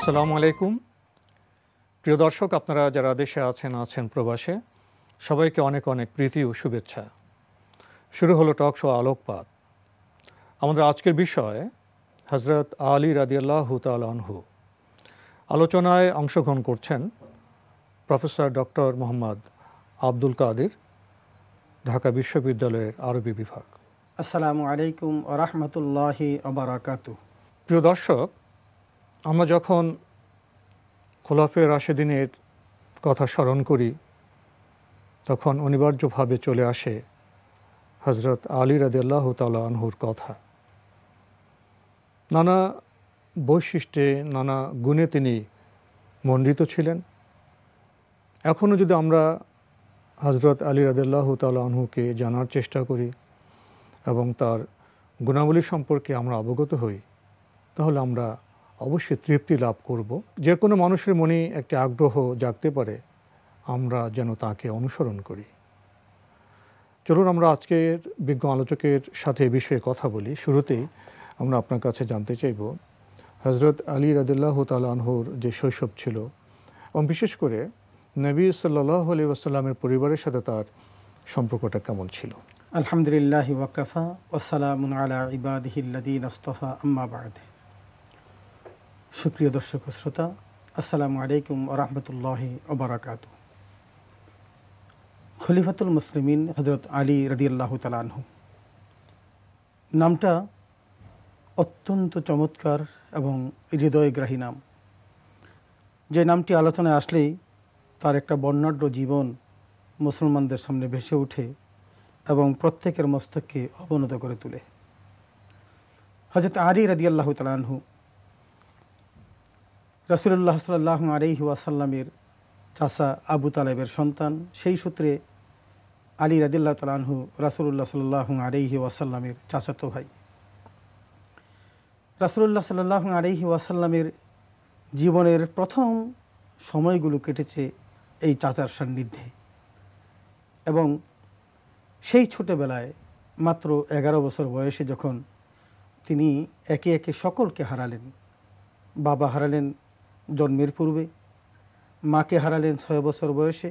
আসসালামু আলাইকুম। প্রিয় দর্শক, আপনারা যারা দেশে আছেন প্রবাসে, সবাইকে অনেক অনেক প্রীতি ও শুভেচ্ছা। শুরু হলো টক শো আলোকপাত। আমাদের আজকের বিষয় হযরত আলী রাদিয়াল্লাহু তাআলা আনহু। আলোচনায় অংশগ্রহণ করছেন প্রফেসর ডক্টর মোহাম্মদ আব্দুল কাদির, ঢাকা বিশ্ববিদ্যালয়ের আরবি বিভাগ। আসসালামু আলাইকুম ওয়া রাহমাতুল্লাহি ওয়া বারাকাতুহু। প্রিয় দর্শক, আমরা যখন খোলাফায়ে রাশেদিনের কথা স্মরণ করি তখন অনিবার্যভাবে চলে আসে হযরত আলী রাদিয়াল্লাহু তাআলা আনহুর কথা। নানা বৈশিষ্ট্যে, নানা গুণে তিনি মণ্ডিত ছিলেন। এখনও যদি আমরা হযরত আলী রাদিয়াল্লাহু তাআলা আনহুকে জানার চেষ্টা করি এবং তার গুণাবলী সম্পর্কে আমরা অবগত হই, তাহলে আমরা অবশ্যই তৃপ্তি লাভ করব। যে কোনো মানুষের মনে একটি আগ্রহ জাগতে পারে আমরা যেন তাকে অনুসরণ করি। চলুন আমরা আজকের বিজ্ঞ আলোচকের সাথে এই বিষয়ে কথা বলি। শুরুতেই আমরা আপনার কাছে জানতে চাইব হযরত আলী রাদিয়াল্লাহু তাআলা আনহুর যে শৈশব ছিল এবং বিশেষ করে নবী সাল্লাল্লাহু আলাইহি ওয়াসাল্লামের পরিবারের সাথে তার সম্পর্কটা কেমন ছিল। আলহামদুলিল্লাহি ওয়া কাফা ওয়া সালামুন আলা ইবাদিহিল্লাযীনা ইসতাফা, আম্মা বা'দ। সুপ্রিয় দর্শক ও শ্রোতা, আসসালামু আলাইকুম ওয়া রাহমাতুল্লাহি ওয়া বারাকাতুহু। খলিফাতুল মুসলিমিন হযরত আলী রাদিয়াল্লাহু তাআলা আনহু নামটা অত্যন্ত চমৎকার এবং হৃদয়গ্রাহী নাম। যে নামটি আলোচনায় আসলেই তার একটা বর্ণাঢ্য জীবন মুসলমানদের সামনে ভেসে ওঠে এবং প্রত্যেকের মস্তককে অবনত করে তোলে। হযরত আলী রাদিয়াল্লাহু তাআলা আনহু রাসূলুল্লাহ সাল্লাল্লাহু আলাইহি ওয়াসাল্লামের চাচা আবু তালেবের সন্তান। সেই সূত্রে আলী রাদিয়াল্লাহু তাআলা আনহু রাসূলুল্লাহ সাল্লাল্লাহু আলাইহি ওয়াসাল্লামের চাচাতো ভাই। রাসূলুল্লাহ সাল্লাল্লাহু আলাইহি ওয়াসাল্লামের জীবনের প্রথম সময়গুলো কেটেছে এই চাচার সান্নিধ্যে এবং সেই ছোটোবেলায় মাত্র 11 বছর বয়সে যখন তিনি একে একে সকলকে হারালেন। বাবা হারালেন জন্মের পূর্বে, মাকে হারালেন 6 বছর বয়সে,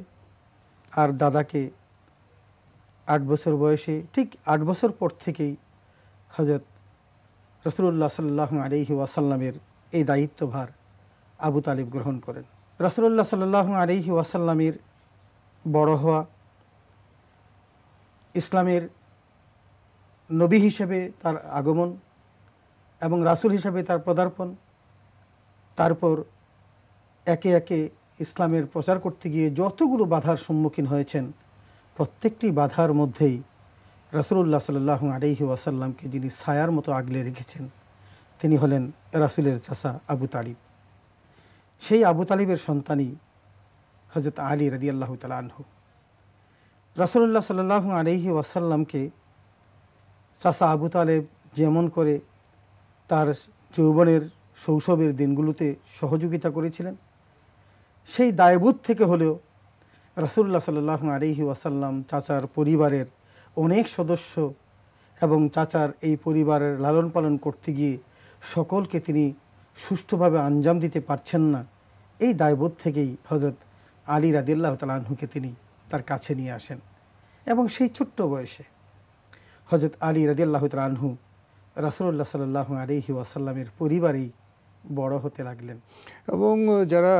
আর দাদাকে 8 বছর বয়সে। ঠিক 8 বছর পর থেকেই হযরত রাসূলুল্লাহ সাল্লাল্লাহু আলাইহি ওয়াসাল্লামের এই দায়িত্বভার আবু তালিব গ্রহণ করেন। রাসূলুল্লাহ সাল্লাল্লাহু আলাইহি ওয়াসাল্লামের বড় হওয়া, ইসলামের নবী হিসেবে তার আগমন এবং রাসূল হিসেবে তার পদার্পণ, তারপর একে একে ইসলামের প্রচার করতে গিয়ে যতগুলো বাধার সম্মুখীন হয়েছেন, প্রত্যেকটি বাধার মধ্যেই রাসূলুল্লাহ সাল্লাল্লাহু আলাইহি ওয়াসাল্লামকে যিনি ছায়ার মতো আগলে রেখেছেন তিনি হলেন রাসূলের চাচা আবু তালিব। সেই আবু তালিবের সন্তানই হযরত আলী রাদিয়াল্লাহু তাআলা আনহু। রাসূলুল্লাহ সাল্লাল্লাহু আলাইহি ওয়াসাল্লামকে চাচা আবু তালেব যেমন করে তার যৌবনের শৈশবের দিনগুলোতে সহযোগিতা করেছিলেন, সেই দায়বোধ থেকে হলেও রাসূলুল্লাহ সাল্লাল্লাহু আলাইহি ওয়াসাল্লাম চাচার পরিবারের অনেক সদস্য এবং চাচার এই পরিবারের লালন পালন করতে গিয়ে সকলকে তিনি সুষ্ঠুভাবে আঞ্জাম দিতে পারছেন না। এই দায়বোধ থেকেই হযরত আলী রাদিয়াল্লাহু তাআলা আনহুকে তিনি তার কাছে নিয়ে আসেন এবং সেই ছোট্ট বয়সে হযরত আলী রাদিয়াল্লাহু তাআলা আনহু রাসূলুল্লাহ সাল্লাল্লাহু আলাইহি ওয়াসাল্লামের পরিবারেই বড় হতে লাগলেন। এবং যারা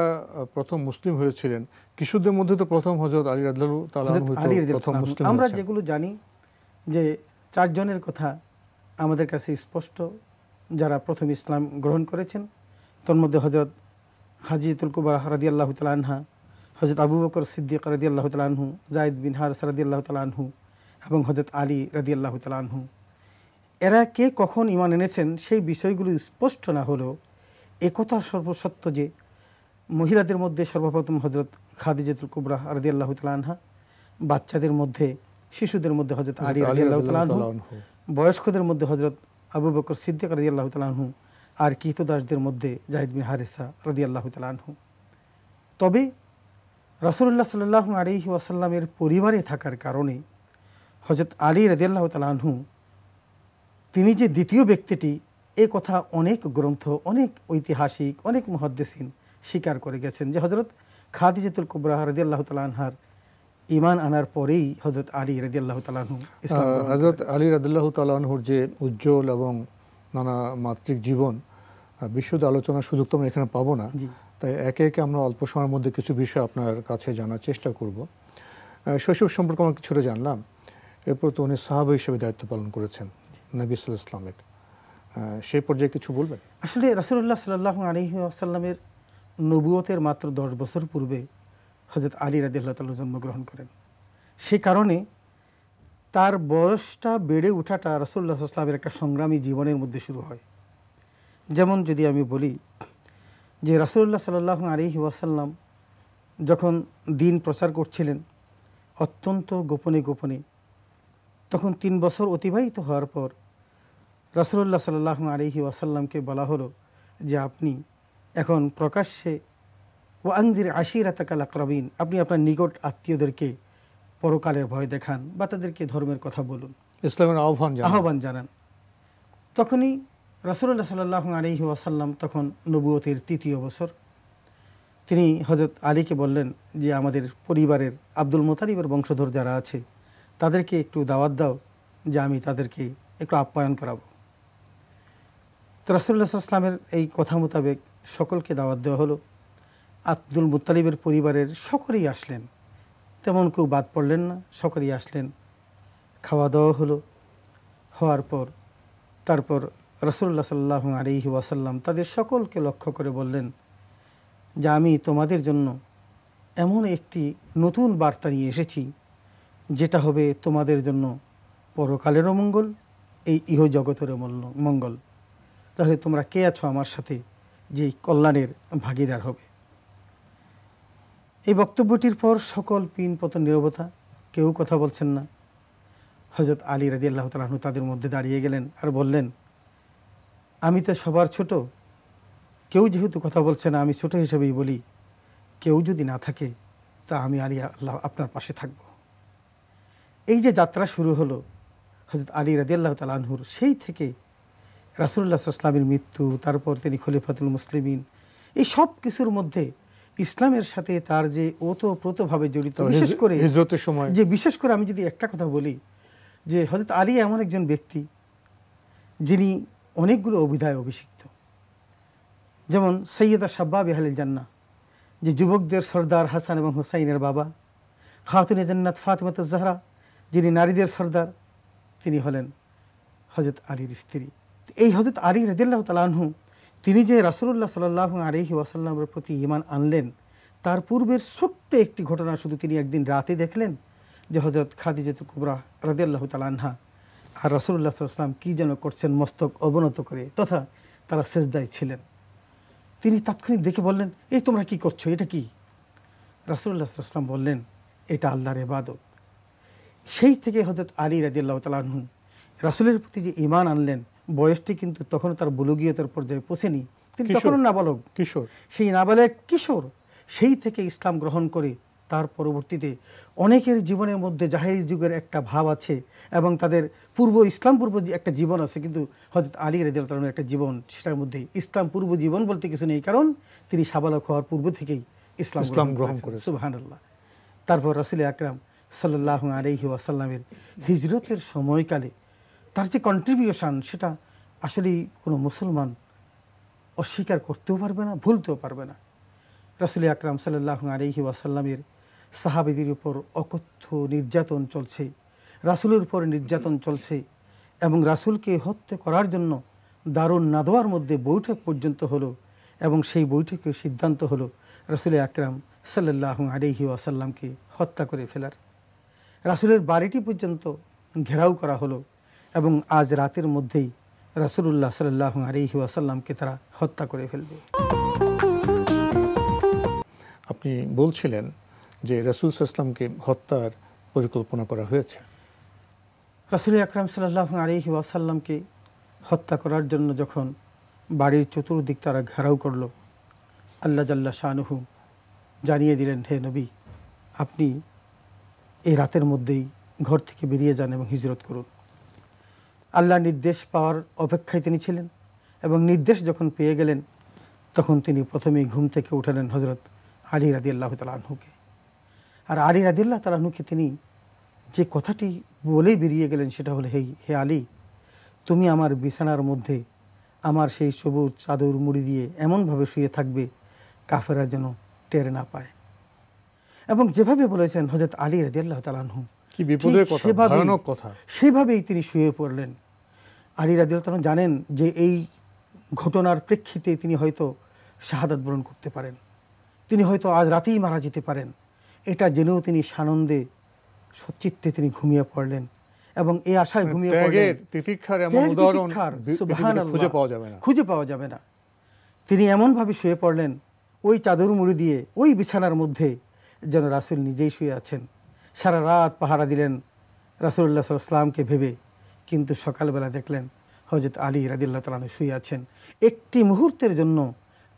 প্রথম মুসলিম হয়েছিলেন কিশোরদের মধ্যে তো প্রথম হযরত আলী রাদিয়াল্লাহু তাআলা আনহু প্রথম মুসলিম। আমরা যেগুলো জানি যে 4 জনের কথা আমাদের কাছে স্পষ্ট যারা প্রথম ইসলাম গ্রহণ করেছেন। তোর মধ্যে হযরত খাদিজাতুল কুবরা রাদিয়াল্লাহু তাআলা আনহা, হযরত আবু বকর সিদ্দিক রাদিয়াল্লাহু তাআলা আনহু, যায়েদ বিন হারিসা রাদিয়াল্লাহু তাআলা আনহু এবং হযরত আলী রাদিয়াল্লাহু তাআলা আনহু। এরা কে কখন ঈমান এনেছেন সেই বিষয়গুলো স্পষ্ট না হলেও একথা সর্বসত্য যে মহিলাদের মধ্যে সর্বপ্রথম হযরত খাদিজাতুল কুবরা রাদিয়াল্লাহু তাআলা আনহা, বাচ্চাদের মধ্যে শিশুদের মধ্যে হযরত আলী রাদিয়াল্লাহু তাআলা আনহু, বয়স্কদের মধ্যে হযরত আবু বকর সিদ্দিক রাদিয়াল্লাহু তাআলা আনহু, আর কৃতদাসদের মধ্যে যায়েদ বিন হারিসা রাদিয়াল্লাহু তাআলা আনহু। তবে রাসূলুল্লাহ সাল্লাল্লাহু আলাইহি ওয়াসাল্লামের পরিবারে থাকার কারণে হযরত আলী রাদিয়াল্লাহু তাআলা আনহু তিনি যে দ্বিতীয় ব্যক্তিটি এই কথা অনেক গ্রন্থ, অনেক ঐতিহাসিক, অনেক মুহাদ্দিসিন স্বীকার করে গেছেন যে হযরত খাদিজাতুল কুবরা রাদিয়াল্লাহু তাআলা আনহার ঈমান আনার পরেই হযরত আলী রাদিয়াল্লাহু তাআলা আনহু ইসলাম গ্রহণ করেন। হযরত আলী রাদিয়াল্লাহু তাআলা আনহুর যে উজ্জ্বল এবং নানা মাত্রিক জীবন, বিশদ আলোচনার সুযোগ তো আমরা এখানে পাবো না, জি, তাই একে একে আমরা অল্প সময়ের মধ্যে কিছু বিষয় আপনার কাছে জানার চেষ্টা করব। শৈশব সম্পর্কে আমরা কিছুটা জানলাম, এরপর তো উনি সাহাবা হিসেবে দায়িত্ব পালন করেছেন নবী সাল্লাল্লাহু আলাইহি ওয়াসাল্লামের, সেই পর্যায়ে কিছু বলবেন? আসলে রাসূলুল্লাহ সাল্লাল্লাহু আলাইহি ওয়াসাল্লামের নবুয়তের মাত্র 10 বছর পূর্বে হযরত আলী রাদিয়াল্লাহু তাআলা জন্মগ্রহণ করেন। সে কারণে তার বয়সটা বেড়ে ওঠাটা রাসূলুল্লাহ সাল্লাল্লাহু আলাইহি ওয়াসাল্লামের একটা সংগ্রামী জীবনের মধ্যে শুরু হয়। যেমন যদি আমি বলি যে রাসূলুল্লাহ সাল্লাল্লাহু আলাইহি ওয়াসাল্লাম যখন দিন প্রচার করছিলেন অত্যন্ত গোপনে গোপনে, তখন 3 বছর অতিবাহিত হওয়ার পর রাসূলুল্লাহ সাল্লাল্লাহু আলাইহি ওয়াসাল্লামকে বলা হলো যে আপনি এখন প্রকাশ্যে ওয়ানজির আশিরাতাকাল আকরাবিন, আপনি আপনার নিকট আত্মীয়দেরকে পরকালের ভয় দেখান বা তাদেরকে ধর্মের কথা বলুন, ইসলামের আহ্বান জানান। তখনই রাসূলুল্লাহ সাল্লাল্লাহু আলাইহি ওয়াসাল্লাম তখন নবুয়তের 3য় বছর, তিনি হযরত আলীকে বললেন যে আমাদের পরিবারের আব্দুল মুতালিবের বংশধর যারা আছে তাদেরকে একটু দাওয়াত দাও, যে আমি তাদেরকে একটু আপ্যায়ন করাবো। তো রাসূলুল্লাহ সাল্লাল্লাহু আলাইহি ওয়াসাল্লামের এই কথা মোতাবেক সকলকে দাওয়াত দেওয়া হলো। আব্দুল মুত্তালিবের পরিবারের সকলেই আসলেন, তেমন কেউ বাদ পড়লেন না, সকলেই আসলেন। খাওয়া দাওয়া হলো, হওয়ার পর তারপর রাসূলুল্লাহ সাল্লাল্লাহু আলাইহি ওয়াসাল্লাম তাদের সকলকে লক্ষ্য করে বললেন যে আমি তোমাদের জন্য এমন একটি নতুন বার্তা নিয়ে এসেছি যেটা হবে তোমাদের জন্য পরকালেরও মঙ্গল, এই ইহজগতেরও মঙ্গল। তাহলে তোমরা কে আছো আমার সাথে যে কল্যাণের ভাগীদার হবে? এই বক্তব্যটির পর সকল পিনপতন নীরবতা, কেউ কথা বলছেন না। হযরত আলী রাদিয়াল্লাহু তাআলা আনহু তাদের মধ্যে দাঁড়িয়ে গেলেন আর বললেন, আমি তো সবার ছোট, কেউ যেহেতু কথা বলছে না, আমি ছোট হিসেবেই বলি, কেউ যদি না থাকে তা আমি আলী আল্লাহ আপনার পাশে থাকব। এই যে যাত্রা শুরু হলো হযরত আলী রাদিয়াল্লাহু তাআলা আনহুর, সেই থেকে রাসূলুল্লাহ সাল্লাল্লাহু আলাইহি ওয়াসাল্লামের মৃত্যু, তারপর তিনি খলিফাতুল মুসলিমিন, এই সব কিছুর মধ্যে ইসলামের সাথে তার যে ওতপ্রোতভাবে জড়িত, বিশেষ করে হিজরতের সময়, বিশেষ করে আমি যদি একটা কথা বলি যে হযরত আলী এমন একজন ব্যক্তি যিনি অনেকগুলো অভিধায় অভিষিক্ত। যেমন সৈয়দা শাব্বাব আহলিল জান্নাহ, যে যুবকদের সর্দার হাসান এবং হুসাইনের বাবা, খাতুনে জান্নাত ফাতিমাতুজ জাহরা, যিনি নারীদের সর্দার, তিনি হলেন হযরত আলীর স্ত্রী। এই হযরত আলী রাদিয়াল্লাহু তাআলা আনহু, তিনি যে রাসূলুল্লাহ সাল্লাল্লাহু আলাইহি ওয়াসাল্লামের প্রতি ঈমান আনলেন, তার পূর্বের ছোট্ট একটি ঘটনা শুধু তিনি একদিন রাতে দেখলেন যে হযরত খাদিজাতুল কুবরা রাদিয়াল্লাহু তাআলা আনহা আর রাসূলুল্লাহ সাল্লাল্লাহু আলাইহি ওয়াসাল্লাম কী যেন করছেন মস্তক অবনত করে, তথা তারা সেজদায় ছিলেন। তিনি তাৎক্ষণিক দেখে বললেন, এই তোমরা কি করছো, এটা কি? রাসূলুল্লাহ সাল্লাল্লাহু আলাইহি ওয়াসাল্লাম বললেন, এটা আল্লাহর ইবাদত। সেই থেকে হযরত আলী রাদিয়াল্লাহু তাআলা আনহু রাসূলের প্রতি যে ঈমান আনলেন, বয়সটি কিন্তু তখন তার বুলুগিয়তের পর্যায়ে পৌঁছেনি, তিনি তখনও নাবালক, কিশোর। সেই নাবালক কিশোর, সেই থেকে ইসলাম গ্রহণ করে তার পরবর্তীতে অনেকের জীবনের মধ্যে জাহেরি যুগের একটা ভাব আছে এবং তাদের ইসলাম পূর্ব একটা জীবন আছে, কিন্তু হযরত আলী রাদিয়াল্লাহু তাআলা একটা জীবন, সেটার মধ্যে ইসলাম পূর্ব জীবন বলতে কিছু নেই, কারণ তিনি সাবালক হওয়ার পূর্ব থেকেই ইসলাম গ্রহণ করেছেন। সুবহানাল্লাহ। তারপর রাসূল আকরাম সাল্লাল্লাহু আলাইহি ওয়াসাল্লামের হিজরতের সময়কালে তার যে কন্ট্রিবিউশন, সেটা আসলে কোনো মুসলমান অস্বীকার করতেও পারবে না, ভুলতেও পারবে না। রাসূল আকরাম সাল্লাল্লাহু আলাইহি ওয়াসাল্লামের সাহাবীদের উপর অকথ্য নির্যাতন চলছে, রাসূলের উপর নির্যাতন চলছে, এবং রাসূলকে হত্যা করার জন্য দারুন নাদওয়ার মধ্যে বৈঠক পর্যন্ত হলো, এবং সেই বৈঠকে সিদ্ধান্ত হলো রাসূল আকরাম সাল্লাল্লাহু আলাইহি ওয়াসাল্লামকে হত্যা করে ফেলার। রাসূলের বাড়িটি পর্যন্ত ঘেরাও করা হলো, এবং আজ রাতের মধ্যেই রাসূলুল্লাহ সাল্লাল্লাহু আলাইহি ওয়াসাল্লামকে তারা হত্যা করে ফেলবে। আপনি বলছিলেন যে রাসূল সাল্লাল্লাহু আলাইহি ওয়াসাল্লামকে হত্যার পরিকল্পনা করা হয়েছে। রাসূল আকরাম সাল্লাল্লাহু আলাইহি ওয়াসাল্লামকে হত্যা করার জন্য যখন বাড়ির চতুর্দিক তারা ঘেরাও করল, আল্লাহ জাল্লা শানুহু জানিয়ে দিলেন, হে নবী, আপনি এই রাতের মধ্যেই ঘর থেকে বেরিয়ে যান এবং হিজরত করুন। আল্লাহর নির্দেশ পাওয়ার অপেক্ষায় তিনি ছিলেন। এবং নির্দেশ যখন পেয়ে গেলেন তখন তিনি প্রথমেই ঘুম থেকে উঠালেন হজরত আলী রাদিয়াল্লাহু তাআলা আনহুকে। আর আলী রাদিয়াল্লাহু তাআলা আনহুকে তিনি যে কথাটি বলেই বেরিয়ে গেলেন সেটা হলো, হে আলী, তুমি আমার বিছানার মধ্যে আমার সেই সবুজ চাদর মুড়ি দিয়ে এমনভাবে শুয়ে থাকবে কাফেররা যেন টের না পায়। এবং যেভাবে বলেছেন হযরত আলী রাদিয়াল্লাহু তাআলা আনহু, কি বিপদের কথা, ভয়ানক কথা, সেভাবেই তিনি শুয়ে পড়লেন। আলী রাদিয়াল্লাহু তাআলা জানেন যে এই ঘটনার প্রেক্ষিতে তিনি হয়তো শাহাদাত বরণ করতে পারেন, তিনি হয়তো আজ রাতেই মারা যেতে পারেন। এটা জেনেও তিনি সানন্দে সচিত্তে তিনি ঘুমিয়ে পড়লেন এবং এই আশায় ঘুমিয়ে পড়লেন। তিতিক্ষার এমন উদাহরণ খুঁজে পাওয়া যাবে না। তিনি এমনভাবে শুয়ে পড়লেন ওই চাদর মুড়ি দিয়ে, ওই বিছানার মধ্যে যেন রাসূল নিজেই শুয়ে আছেন। সারা রাত পাহারা দিলেন রাসূলুল্লাহ সাল্লাল্লাহু আলাইহি ওয়াসাল্লামকে ভেবে, কিন্তু সকালবেলা দেখলেন হযরত আলী রাদিয়াল্লাহু তাআলা আনহু শুয়ে আছেন। একটি মুহূর্তের জন্য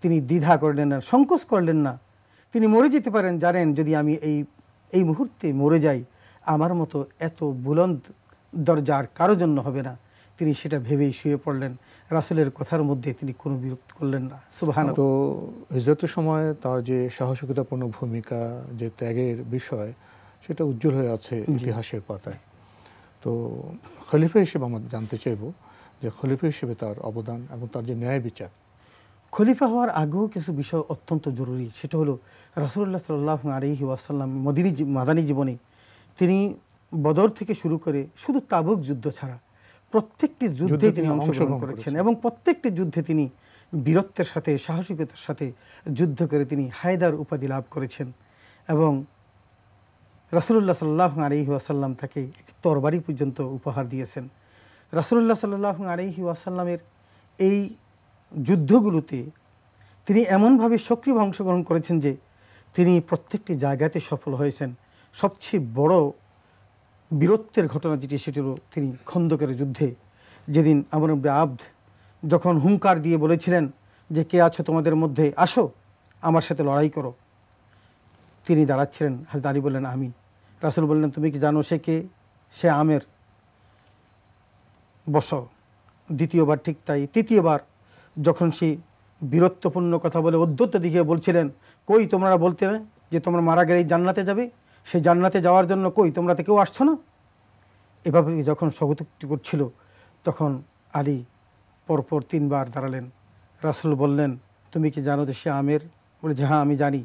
তিনি দ্বিধা করলেন না, সংকোচ করলেন না। তিনি মরে যেতে পারেন, জানেন যদি আমি এই মুহূর্তে মরে যাই আমার মতো এত বুলন্দ দরজার কারো জন্য হবে না। তিনি সেটা ভেবেই শুয়ে পড়লেন। রাসূলের কথার মধ্যে তিনি কোনো বিরক্ত করলেন না। সুবহানাল্লাহ। তো হিজরতের সময় তার যে সাহসিকতাপূর্ণ ভূমিকা, যে ত্যাগের বিষয়, সেটা উজ্জ্বল হয়ে আছে ইতিহাসের পাতায়। তো খলিফা হিসেবে আমরা জানতে চাইব যে খলিফা হিসেবে তার অবদান এবং তার যে ন্যায় বিচার। খলিফা হওয়ার আগেও কিছু বিষয় অত্যন্ত জরুরি। সেটা হলো রাসূলুল্লাহ সাল্লাল্লাহু আলাইহি ওয়াসাল্লাম মাদানী জীবনে তিনি বদর থেকে শুরু করে শুধু তাবুক যুদ্ধ ছাড়া প্রত্যেকটি যুদ্ধে তিনি অংশগ্রহণ করেছেন এবং প্রত্যেকটি যুদ্ধে তিনি বীরত্বের সাথে, সাহসিকতার সাথে যুদ্ধ করে তিনি হায়দার উপাধি লাভ করেছেন। এবং রাসূলুল্লাহ সাল্লাল্লাহু আলাইহি ওয়াসাল্লাম তাকে একটি তরবারি পর্যন্ত উপহার দিয়েছেন। রাসূলুল্লাহ সাল্লাল্লাহু আলাইহি ওয়াসাল্লামের এই যুদ্ধগুলোতে তিনি এমনভাবে সক্রিয় অংশগ্রহণ করেছেন যে তিনি প্রত্যেকটি জায়গাতে সফল হয়েছেন। সবচেয়ে বড় বীরত্বের ঘটনা যেটি, সেটি হলো তিনি খন্দকের যুদ্ধে, যেদিন আমর ইবনে আবদ যখন হুঙ্কার দিয়ে বলেছিলেন যে কে আছো তোমাদের মধ্যে, আসো আমার সাথে লড়াই করো, তিনি দাঁড়াচ্ছিলেন। হযরত আলী বললেন আমি। রাসূল বললেন তুমি কি জানো সে কে? সে আমের। বসো। দ্বিতীয়বার ঠিক তাই। তৃতীয়বার যখন সে বীরত্বপূর্ণ কথা বলে উদ্ধত দিকে বলছিলেন, কই তোমরা বলতে যে তোমরা মারা গেলেই জান্নাতে যাবে, সেই জান্নাতে যাওয়ার জন্য কই তোমরা তো কেউ আসছো না? এভাবে যখন স্বগতোক্তি করছিল তখন আলী পরপর 3 বার দাঁড়ালেন। রাসূল বললেন তুমি কি জানো যে সে আমের? বলে যে হ্যাঁ আমি জানি,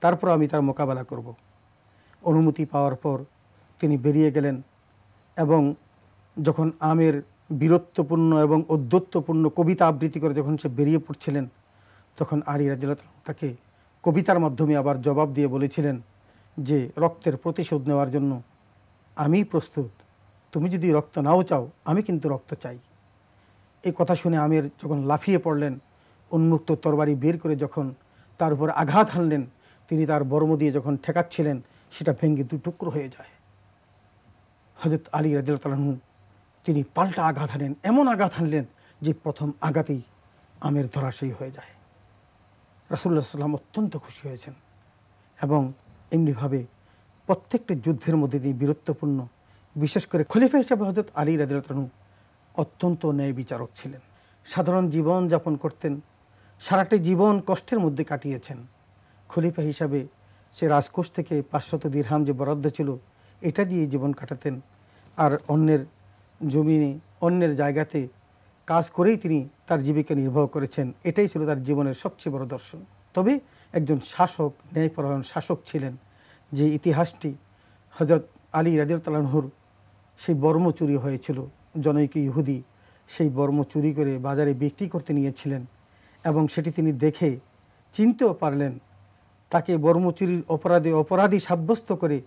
তারপর আমি তার মোকাবেলা করব। অনুমতি পাওয়ার পর তিনি বেরিয়ে গেলেন এবং যখন আমের বীরত্বপূর্ণ এবং ঔদ্ধত্যপূর্ণ কবিতা আবৃত্তি করে যখন সে বেরিয়ে পড়ছিলেন তখন আলী রাদিয়াল্লাহু তাআলা তাকে কবিতার মাধ্যমে আবার জবাব দিয়ে বলেছিলেন যে রক্তের প্রতিশোধ নেওয়ার জন্য আমি প্রস্তুত, তুমি যদি রক্ত নাও চাও আমি কিন্তু রক্ত চাই। এই কথা শুনে আমের যখন লাফিয়ে পড়লেন, উন্মুক্ত তরবারি বের করে যখন তার উপর আঘাত হানলেন, তিনি তার বর্ম দিয়ে যখন ঠেকাচ্ছিলেন সেটা ভেঙে 2 টুকরো হয়ে যায়। হযরত আলী রাদিয়াল্লাহু তাআলা তিনি পাল্টা আঘাত হানেন, এমন আঘাত হানলেন যে প্রথম আঘাতেই আমের ধরাশায়ী হয়ে যায়। রাসূলুল্লাহ সাল্লাল্লাহু আলাইহি ওয়াসাল্লাম অত্যন্ত খুশি হয়েছেন এবং এমনিভাবে প্রত্যেকটি যুদ্ধের মধ্যে তিনি বীরত্বপূর্ণ, বিশেষ করে খলিফা হিসেবে হযরত আলী রাদিয়াল্লাহু তাআলা অত্যন্ত ন্যায় বিচারক ছিলেন। সাধারণ জীবন যাপন করতেন, সারাটি জীবন কষ্টের মধ্যে কাটিয়েছেন। খলিফা হিসাবে সে রাজকোষ থেকে 500 দিরহাম যে বরাদ্দ ছিল এটা দিয়ে জীবন কাটাতেন, আর অন্যের জমিনে অন্যের জায়গাতে কাজ করেই তিনি তার জীবিকা নির্বাহ করেছেন। এটাই ছিল তার জীবনের সবচেয়ে বড় দর্শন। তবে একজন শাসক, ন্যায়পরায়ণ শাসক ছিলেন, যে ইতিহাসটি হযরত আলী রাদিয়াল্লাহু তাআলা আনহুর সেই বর্ম চুরি হয়েছিল, জনৈক ইহুদি সেই বর্ম চুরি করে বাজারে বিক্রি করতে নিয়েছিলেন এবং সেটি তিনি দেখে চিনতেও পারলেন। তাকে বর্ম চুরির অপরাধী সাব্যস্ত করে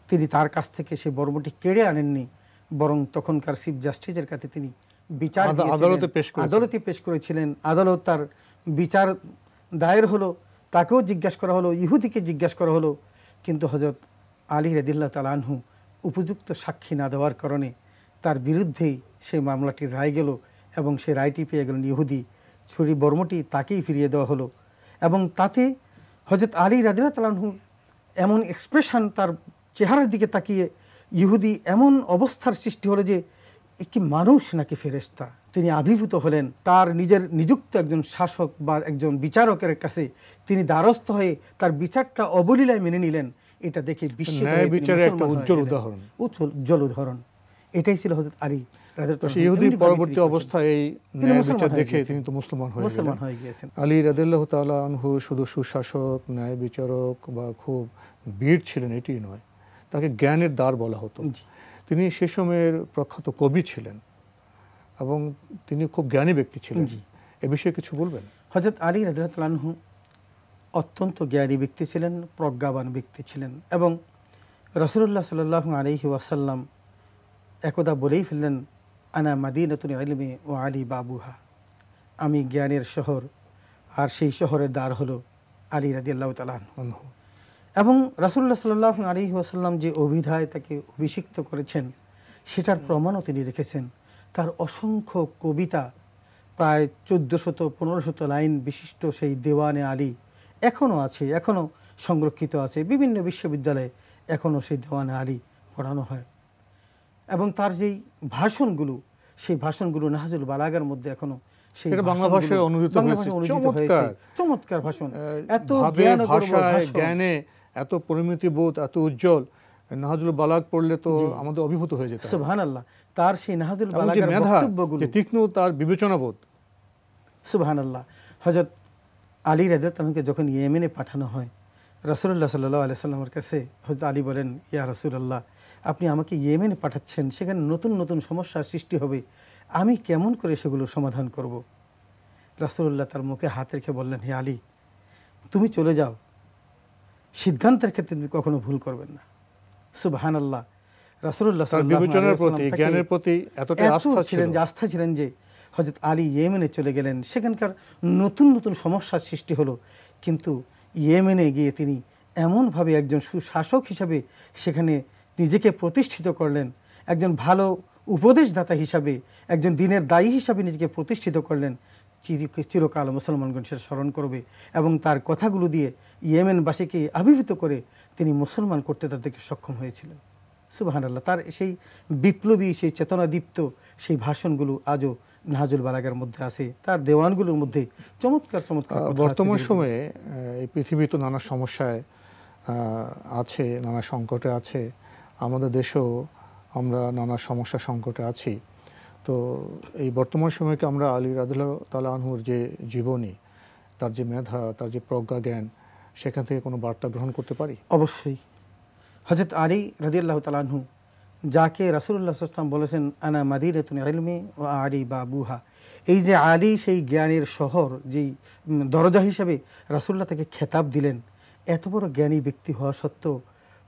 তিনি তার কাছ থেকে সেই বর্মটি কেড়ে আনেননি, বরং তখনকার চিফ জাস্টিসের কাছে তিনি বিচার আদালতে পেশ করেছিলেন। আদালত তার বিচার দায়ের হলো, তাকেও জিজ্ঞাসা করা হলো, ইহুদিকে জিজ্ঞাসা করা হলো, কিন্তু হযরত আলী রাদিয়াল্লাহু তাআলা আনহু উপযুক্ত সাক্ষী না দেওয়ার কারণে তার বিরুদ্ধেই সেই মামলাটির রায় গেল এবং সেই রায়টি পেয়ে গেলেন ইহুদি। ছুরি বর্মটি তাকেই ফিরিয়ে দেওয়া হলো এবং তাতে হযরত আলী রাদিয়াল্লাহু তাআলা আনহু এমন এক্সপ্রেশন, তার চেহারার দিকে তাকিয়ে ইহুদি এমন অবস্থার সৃষ্টি হলো যে কি মানুষ নাকি ফেরেশতা, তিনি আবির্ভূত হলেন, তার নিজের নিযুক্ত একজন শাসক বা একজন বিচারকের কাছে তিনি দ্বারস্থ হয়ে তার বিচারটা অবলীলায় মেনে নিলেন। এটা দেখে বিস্মিত হয়ে তিনি বিচারের একটা মুসলমান হয়ে উজ্জ্বল গেলেন। উদাহরণ, উজ্জ্বল উদাহরণ। এটাই ছিল হযরত আলী রাদিয়াল্লাহু তাআলা। ইহুদি পরবর্তী অবস্থায় এই ন্যায় বিচার দেখে তিনি তো মুসলমান হয়ে গিয়েছেন। আলী রাদিয়াল্লাহু তাআলা আনহু শুধু সুশাসক, ন্যায় বিচারক বা খুব বীর ছিলেন এটি নয়, তাকে জ্ঞানের দ্বার বলা হতো। তিনি সে সময়ের প্রখ্যাত কবি ছিলেন এবং তিনি খুব জ্ঞানী ব্যক্তি ছিলেন। এ বিষয়ে কিছু বলবেন? হযরত আলী রাদিয়াল্লাহু তাআলা আনহু অত্যন্ত জ্ঞানী ব্যক্তি ছিলেন, প্রজ্ঞাবান ব্যক্তি ছিলেন এবং রাসূলুল্লাহ সাল্লাল্লাহু আলাইহি ওয়াসাল্লাম একদা বলেই ফেললেন, আনা মাদিনাতুল ইলমি ওয়া আলী বাবুহা, আমি জ্ঞানের শহর আর সেই শহরের দ্বার হলো আলী রাদিয়াল্লাহু তাআলা আনহু। এবং রাসূলুল্লাহ সাল্লাল্লাহু আলাইহি ওয়াসাল্লাম যে অভিধায় তাকে অভিষিক্ত করেছেন সেটার প্রমাণও তিনি রেখেছেন। তার অসংখ্য কবিতা, প্রায় 1400-1500 লাইন বিশিষ্ট সেই দেওয়ানে আলী এখনও আছে, এখনও সংরক্ষিত আছে। বিভিন্ন বিশ্ববিদ্যালয়ে এখনও সেই দেওয়ানে আলী পড়ানো হয়। এবং তার যেই ভাষণগুলো, সেই ভাষণগুলো নাহজুল বালাগার মধ্যে এখনো সেই বাংলা ভাষায় অনুদিত হয়েছে। চমৎকার ভাষণ, এত জ্ঞানে, এত পরিমিতি বোধ, এত উজ্জ্বল। নাহজুল বালাগ পড়লে তো আমাদের অভিভূত হয়ে যেত। সুবহানাল্লাহ। তার সেই নাহজুল বালাগার বক্তব্যগুলো, তীক্ষ্ণ, তার বিবেচনা বোধ। সুবহানাল্লাহ। হযরত আলী রাদিয়াল্লাহু তাআলাকে যখন ইয়েমেনে পাঠানো হয়, রাসূলুল্লাহ সাল্লাল্লাহু আলাইহি সাল্লামের কাছে হযরত আলী বলেন, ইয়া রাসূলুল্লাহ, আপনি আমাকে ইয়েমেনে পাঠাচ্ছেন, সেখানে নতুন নতুন সমস্যার সৃষ্টি হবে, আমি কেমন করে সেগুলো সমাধান করব? রাসূলুল্লাহ তার মুখে হাত রেখে বললেন, হে আলী, তুমি চলে যাও, সিদ্ধান্তের ক্ষেত্রে তুমি কখনো ভুল করবেন না। সুবহানাল্লাহ। রাসূলুল্লাহ সাল্লাল্লাহু আলাইহি ওয়াসাল্লাম জ্ঞানের প্রতি এতটাই আস্থা ছিলেন যে হযরত আলী ইয়েমেনে চলে গেলেন। সেখানকার নতুন নতুন সমস্যার সৃষ্টি হলো, কিন্তু ইয়েমেনে গিয়ে তিনি এমনভাবে একজন সুশাসক হিসাবে সেখানে নিজেকে প্রতিষ্ঠিত করলেন, একজন ভালো উপদেশদাতা হিসাবে, একজন দ্বীনের দায়ী হিসাবে নিজেকে প্রতিষ্ঠিত করলেন। চিরকাল মুসলমানগণ সেটা স্মরণ করবে এবং তার কথাগুলো দিয়ে ইয়েমেনবাসীকে আবির্ভূত করে তিনি মুসলমান করতে তাদেরকে সক্ষম হয়েছিলেন। সুবহানাল্লাহ। তার সেই বিপ্লবী, সেই চেতনাদীপ্ত সেই ভাষণগুলো আজও নাহজুল বালাগার মধ্যে আছে, তার দেওয়ানগুলোর মধ্যে চমৎকার চমৎকার। বর্তমান সময়ে এই পৃথিবী তো নানা সমস্যায় আছে, নানা সংকটে আছে, আমাদের দেশেও আমরা নানা সমস্যা সংকটে আছি। তো এই বর্তমান সময়কে আমরা আলী রাদিয়াল্লাহু তাআলা আনহুর যে জীবনী, তার যে মেধা, তার যে প্রজ্ঞা জ্ঞান, সেখান থেকে কোনো বার্তা গ্রহণ করতে পারি? অবশ্যই। হযরত আলী রাদিয়াল্লাহু তাআলা আনহু, যাকে রাসূলুল্লাহ সাল্লাল্লাহু আলাইহি ওয়াসাল্লাম বলেছেন, আনা মাদিনাতুল ইলমি ওয়া আলী বাবুহা, এই যে আলী সেই জ্ঞানের শহর, যেই দরজা হিসেবে রাসূলুল্লাহ তাকে খেতাব দিলেন, এত বড় জ্ঞানী ব্যক্তি হওয়া সত্ত্বেও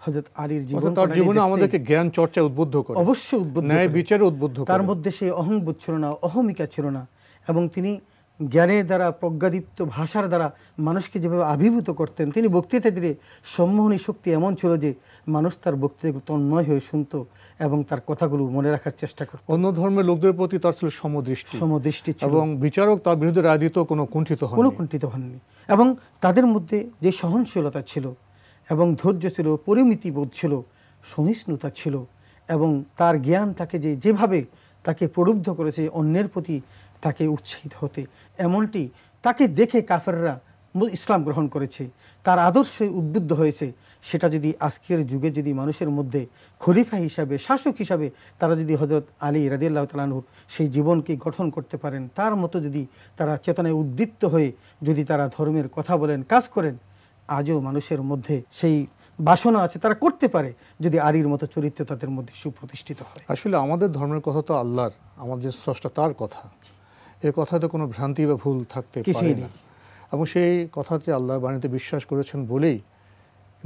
হযরত আলীর জীবনে আমাদেরকে জ্ঞান চর্চায় উদ্বুদ্ধ করে, অবশ্যই উদ্বুদ্ধ, ন্যায় বিচারে উদ্বুদ্ধ করে। তার মধ্যে সেই অহংবোধ ছিল না, অহমিকা ছিল না, এবং তিনি জ্ঞানের দ্বারা, প্রজ্ঞাদীপ্ত ভাষার দ্বারা মানুষকে যেভাবে আবির্ভূত করতেন, তিনি বক্তৃতা দিলে সম্মোহনী শক্তি এমন ছিল যে মানুষ তার বক্তৃতাগুলো তন্ময় হয়ে শুনত এবং তার কথাগুলো মনে রাখার চেষ্টা করত। অন্য ধর্মের লোকদের প্রতি তার ছিল সমদৃষ্টি ছিল এবং বিচারক তার বিরুদ্ধে রায় দিত কোনো কুণ্ঠিত হননি। এবং তাদের মধ্যে যে সহনশীলতা ছিল এবং ধৈর্য ছিল, পরিমিতি বোধ ছিল, সহিষ্ণুতা ছিল, এবং তার জ্ঞান তাকে যেভাবে তাকে প্রলুব্ধ করেছে অন্যের প্রতি তাকে উৎসাহিত হতে, এমনটি তাকে দেখে কাফেররা ইসলাম গ্রহণ করেছে, তার আদর্শে উদ্বুদ্ধ হয়েছে। সেটা যদি আজকের যুগে যদি মানুষের মধ্যে খলিফা হিসাবে, শাসক হিসাবে তারা যদি হযরত আলী রাদিয়াল্লাহু তাআলা আনহুর সেই জীবনকে গঠন করতে পারেন, তার মতো যদি তারা চেতনায় উদ্দীপ্ত হয়ে যদি তারা ধর্মের কথা বলেন, কাজ করেন, আজও মানুষের মধ্যে সেই বাসনা আছে, তারা করতে পারে যদি আলীর মতো চরিত্র তাদের মধ্যে সুপ্রতিষ্ঠিত হয়। আসলে আমাদের ধর্মের কথা তো আল্লাহর, আমাদের স্রষ্টা তার কথা, এর কথাতে কোনো ভ্রান্তি বা ভুল থাকতে পারে না। এবং সেই কথাতে আল্লাহর বাণীতে বিশ্বাস করেছেন বলেই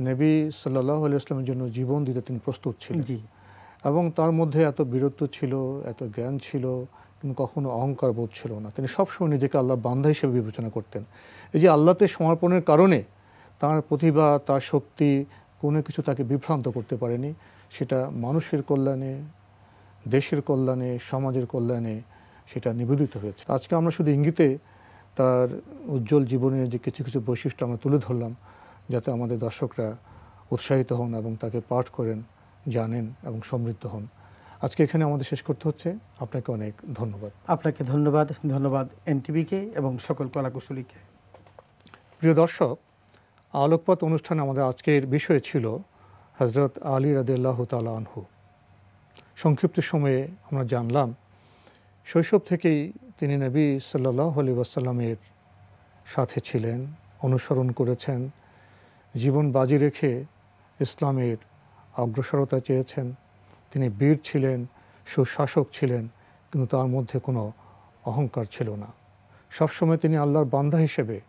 নবী সাল্লাল্লাহু আলাইহি ওয়াসাল্লামের জন্য জীবন দিতে তিনি প্রস্তুত ছিলেন। এবং তার মধ্যে এত বীরত্ব ছিল, এত জ্ঞান ছিল, কিন্তু কখনো অহংকার বোধ ছিল না। তিনি সবসময় নিজেকে আল্লাহর বান্দা হিসেবে বিবেচনা করতেন। এই যে আল্লাহতে সমর্পণের কারণে তার প্রতিভা, তার শক্তি, কোনো কিছু তাকে বিভ্রান্ত করতে পারেনি। সেটা মানুষের কল্যাণে, দেশের কল্যাণে, সমাজের কল্যাণে সেটা নিবেদিত হয়েছে। আজকে আমরা শুধু ইঙ্গিতে তার উজ্জ্বল জীবনের যে কিছু কিছু বৈশিষ্ট্য আমরা তুলে ধরলাম, যাতে আমাদের দর্শকরা উৎসাহিত হন এবং তাকে পাঠ করেন, জানেন এবং সমৃদ্ধ হন। আজকে এখানে আমাদের শেষ করতে হচ্ছে। আপনাকে অনেক ধন্যবাদ। আপনাকে ধন্যবাদ, ধন্যবাদ এনটিভিকে এবং সকল কলাকুশলীকে। প্রিয় দর্শক, আলোকপাত অনুষ্ঠানে আমাদের আজকের বিষয় ছিল হযরত আলী রাদিয়াল্লাহু তাআলা আনহু। সংক্ষিপ্ত সময়ে আমরা জানলাম শৈশব থেকেই তিনি নবী সাল্লাল্লাহু আলাইহি ওয়াসাল্লামের সাথে ছিলেন, অনুসরণ করেছেন, জীবন বাজি রেখে ইসলামের অগ্রসরতা চেয়েছেন। তিনি বীর ছিলেন, সুশাসক ছিলেন, কিন্তু তার মধ্যে কোনো অহংকার ছিল না। সবসময় তিনি আল্লাহর বান্দা হিসেবে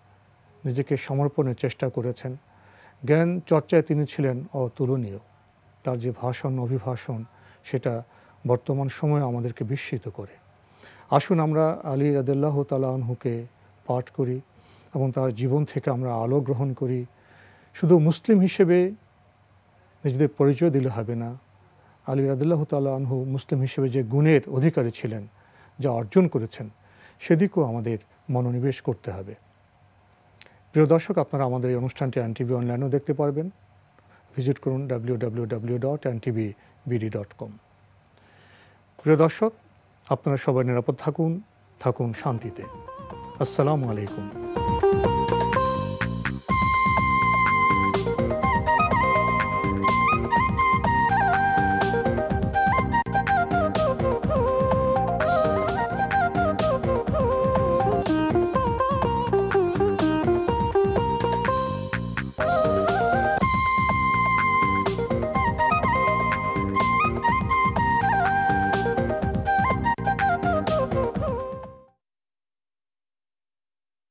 নিজেকে সমর্পণের চেষ্টা করেছেন। জ্ঞান চর্চায় তিনি ছিলেন অতুলনীয়। তার যে ভাষণ, অভিভাষণ, সেটা বর্তমান সময়ে আমাদেরকে বিস্মিত করে। আসুন আমরা আলী রাদিয়াল্লাহু তাআলা আনহুকে পাঠ করি এবং তার জীবন থেকে আমরা আলো গ্রহণ করি। শুধু মুসলিম হিসেবে নিজেদের পরিচয় দিলে হবে না। আলী রাদিয়াল্লাহু তাআলা আনহু মুসলিম হিসেবে যে গুণের অধিকারী ছিলেন, যা অর্জন করেছেন, সেদিকেও আমাদের মনোনিবেশ করতে হবে। প্রিয় দর্শক, আপনারা আমাদের এই অনুষ্ঠানটি এনটিভি অনলাইনেও দেখতে পারবেন। ভিজিট করুন www.ntvbd.com। প্রিয় দর্শক, আপনারা সবাই নিরাপদ থাকুন, থাকুন শান্তিতে। আসসালামু আলাইকুম।